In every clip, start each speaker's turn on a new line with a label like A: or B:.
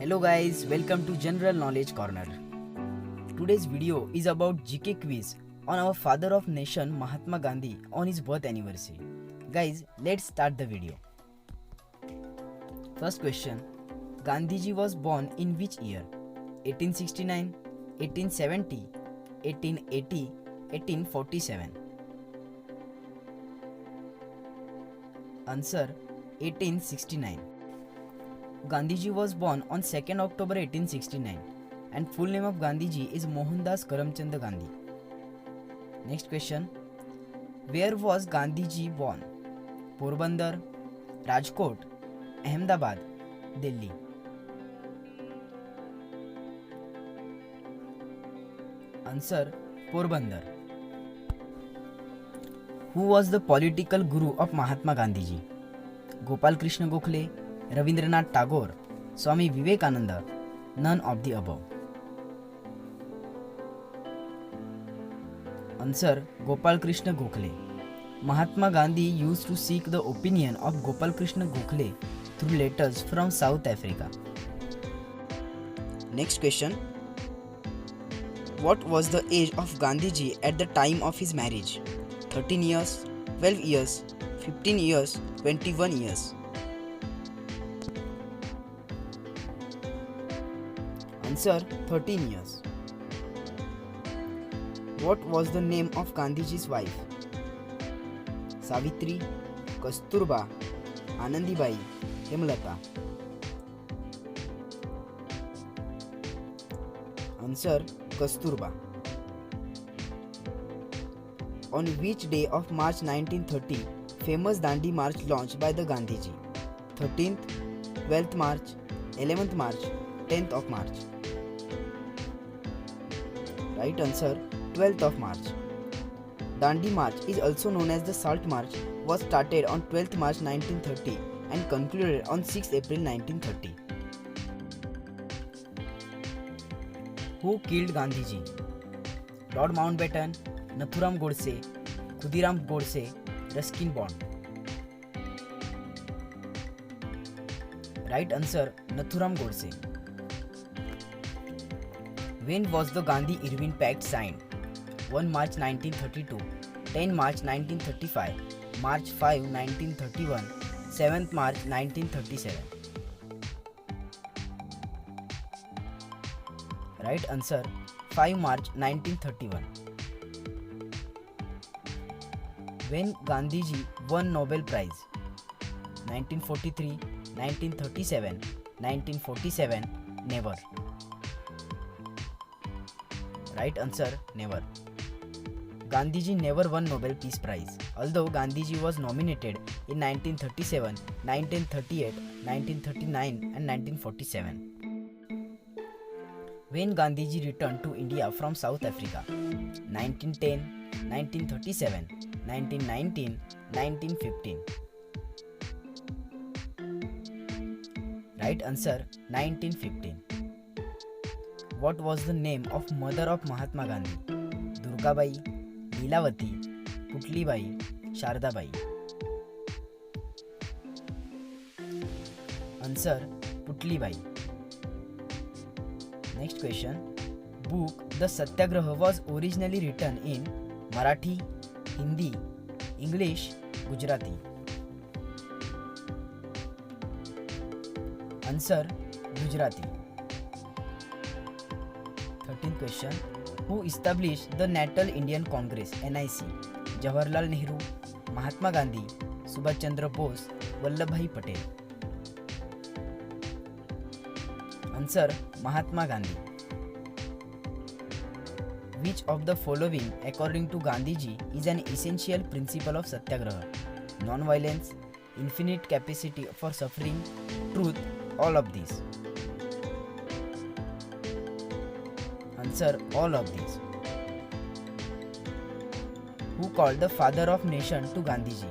A: Hello guys, welcome to General Knowledge Corner. Today's video is about GK quiz on our father of nation Mahatma Gandhi on his birth anniversary. Guys, let's start the video. First question. Gandhiji was born in which year? 1869, 1870, 1880, 1847. Answer 1869. Gandhiji was born on 2nd October 1869 and full name of Gandhiji is Mohandas Karamchand Gandhi. Next question. Where was Gandhiji born? Porbandar, Rajkot, Ahmedabad, Delhi. Answer Porbandar. Who was the political guru of Mahatma Gandhiji? Gopal Krishna Gokhale, Rabindranath Tagore, Swami Vivekananda, none of the above. Answer Gopal Krishna Gokhale. Mahatma Gandhi used to seek the opinion of Gopal Krishna Gokhale through letters from South Africa. Next question. What was the age of Gandhiji at the time of his marriage? 13 years, 12 years, 15 years, 21 years. Answer 13 years. What was the name of Gandhiji's wife? Savitri, Kasturba, Anandibai, Hemlata. Answer Kasturba. On which day of March 1930 famous Dandi March launched by the Gandhiji? 13th, 12th March, 11th March, 10th of March. Right answer 12th of March. Dandi March is also known as the Salt March was started on 12th March 1930 and concluded on 6th April 1930. Who killed Gandhiji? Lord Mountbatten, Nathuram Godse, Khudiram Godse, Ruskin Bond. Right answer Nathuram Godse. When was the Gandhi-Irwin Pact signed? 1 March 1932, 10 March 1935, March 5, 1931, 7th March 1937. Right answer 5 March 1931. When Gandhiji won Nobel Prize? 1943, 1937, 1947, never. Right answer never. Gandhiji never won Nobel Peace Prize, although Gandhiji was nominated in 1937, 1938, 1939 and 1947. When Gandhiji returned to India from South Africa? 1910, 1937, 1919, 1915. Right answer 1915. What was the name of mother of Mahatma Gandhi? Durgabai, Leelavati, Putlibai, Shardabai. Answer Putlibai. Next question. Book The Satyagraha was originally written in Marathi, Hindi, English, Gujarati. Answer Gujarati. 13th question. Who established the National Indian Congress NIC? Jawaharlal Nehru, Mahatma Gandhi, Subhash Chandra Bose, Vallabhbhai Patel. Answer Mahatma Gandhi. Which of the following according to Gandhiji is an essential principle of Satyagraha? Non-violence, infinite capacity for suffering, truth, all of these. Answer all of these. Who called the father of nation to Gandhiji?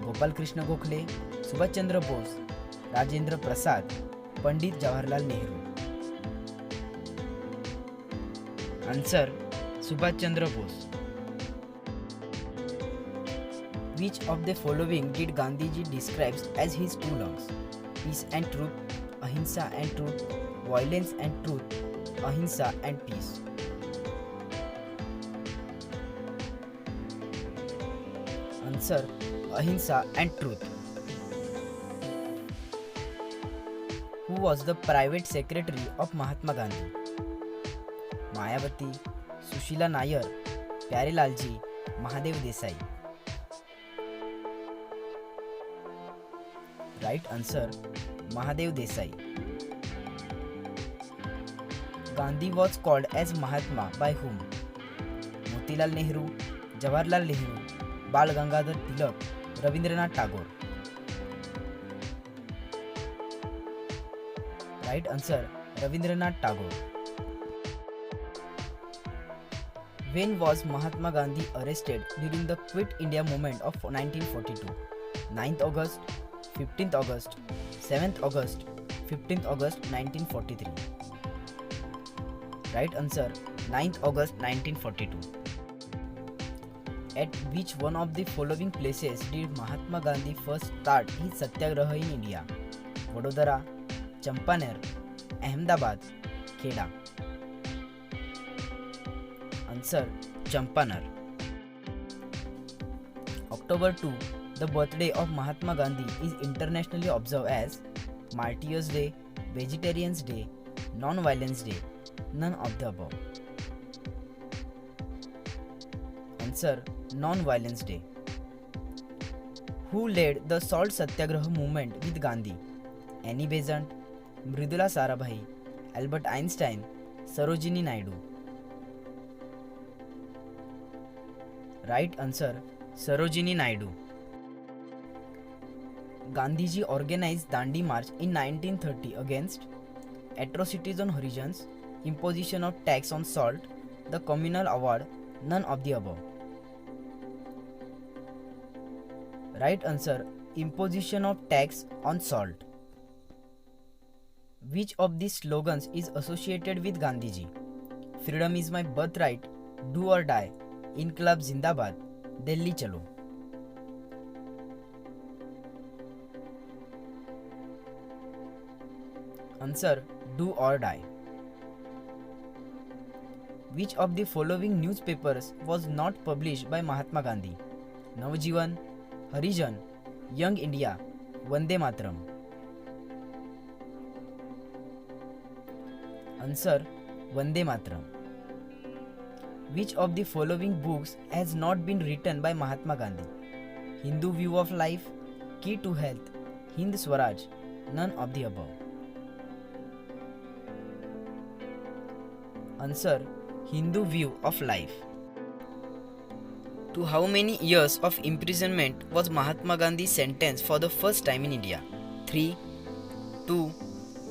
A: Gopal Krishna Gokhale, Subhash Chandra Bose, Rajendra Prasad, Pandit Jawaharlal Nehru. Answer Subhash Chandra Bose. Which of the following did Gandhiji describe as his two lungs? Peace and truth, ahimsa and truth, violence and truth, ahimsa and peace. Answer: ahimsa and truth. Who was the private secretary of Mahatma Gandhi? Mayawati, Sushila Nair, Pyarelal-ji, Mahadev Desai. Right answer: Mahadev Desai. Gandhi was called as Mahatma by whom? Motilal Nehru, Jawaharlal Nehru, Bal Gangadhar Tilak, Rabindranath Tagore. Right answer: Rabindranath Tagore. When was Mahatma Gandhi arrested during the Quit India movement of 1942? 9th August, 15th August, 7th August, 15th August 1943. Right answer: 9th August 1942. At which one of the following places did Mahatma Gandhi first start his satyagraha in India? Vadodara, Champaner, Ahmedabad, Kheda. Answer: Champaner. October 2, the birthday of Mahatma Gandhi, is internationally observed as Martyrs' Day, Vegetarians' Day, Non-Violence Day, none of the above. Answer: Non-Violence Day. Who led the Salt Satyagraha movement with Gandhi? Annie Besant, Mridula Sarabhai, Albert Einstein, Sarojini Naidu. Right answer: Sarojini Naidu. Gandhiji organized Dandi March in 1930 against atrocities on Harijans, imposition of tax on salt, the communal award, none of the above. Right answer: imposition of tax on salt. Which of these slogans is associated with Gandhiji? Freedom is my birthright, do or die, Inqilab Zindabad, Delhi Chalo. Answer: do or die. Which of the following newspapers was not published by Mahatma Gandhi? Navjivan, Harijan, Young India, Vande Mataram. Answer: Vande Mataram. Which of the following books has not been written by Mahatma Gandhi? Hindu View of Life, Key to Health, Hind Swaraj, none of the above. Answer: Hindu View of Life. To how many years of imprisonment was Mahatma Gandhi sentenced for the first time in India? 3, 2,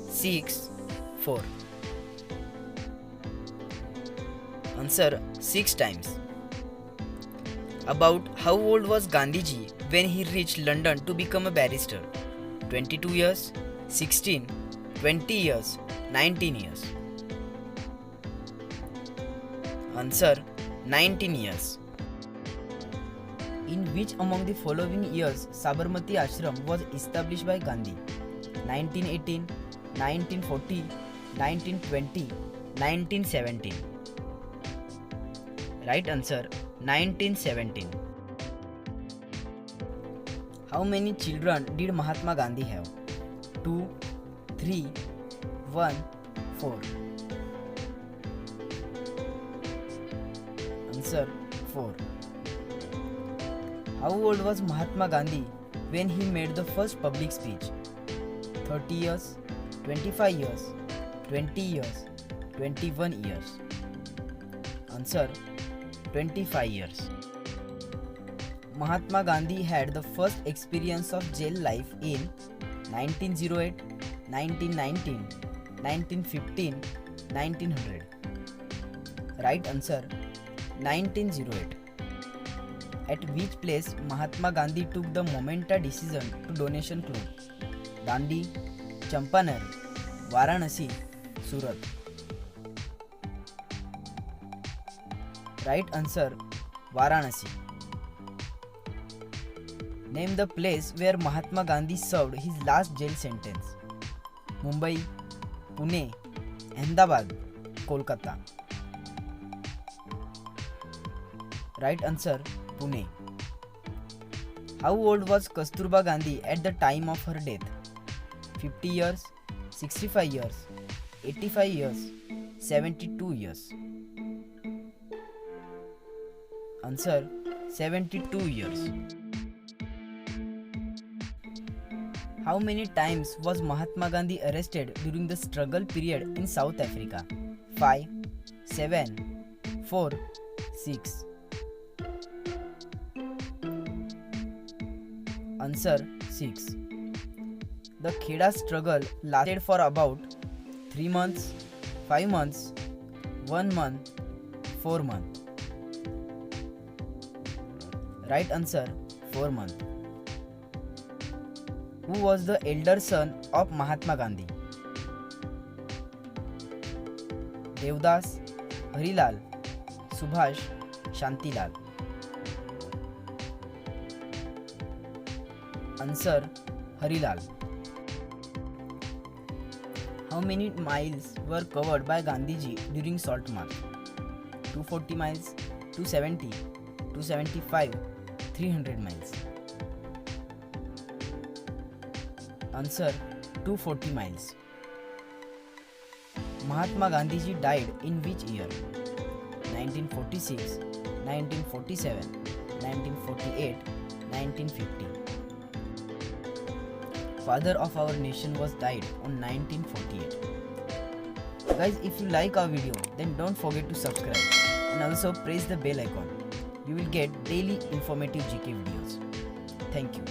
A: 6, 4. Answer: 6 times. About how old was Gandhiji when he reached London to become a barrister? 22 years, 16, 20 years, 19 years. Answer: 19 years. In which among the following years Sabarmati Ashram was established by Gandhi? 1918, 1940, 1920, 1917. Right answer: 1917. How many children did Mahatma Gandhi have? 2, 3, 1, 4. Answer: 4. How old was Mahatma Gandhi when he made the first public speech? 30 years, 25 years, 20 years, 21 years. Answer: 25 years. Mahatma Gandhi had the first experience of jail life in 1908, 1919, 1915, 1900. Right answer: 1908. At which place Mahatma Gandhi took the momentous decision to donation clothes? Dandi, Champaner, Varanasi, Surat. Right answer: Varanasi. Name the place where Mahatma Gandhi served his last jail sentence. Mumbai, Pune, Ahmedabad, Kolkata. Right answer, Pune. How old was Kasturba Gandhi at the time of her death? 50 years, 65 years, 85 years, 72 years. Answer, 72 years. How many times was Mahatma Gandhi arrested during the struggle period in South Africa? 5, 7, 4, 6. Answer, 6. The Kheda struggle lasted for about 3 months, 5 months, 1 month, 4 months. Right answer, 4 months. Who was the elder son of Mahatma Gandhi? Devdas, Harilal, Subhash, Shantilal. Answer, Harilal. How many miles were covered by Gandhiji during Salt March? 240 miles, 270, 275, 300 miles. Answer, 240 miles. Mahatma Gandhiji died in which year? 1946, 1947, 1948, 1950. Father of our nation was died on 1948. Guys, if you like our video, then don't forget to subscribe and also press the bell icon. You will get daily informative GK videos. Thank you.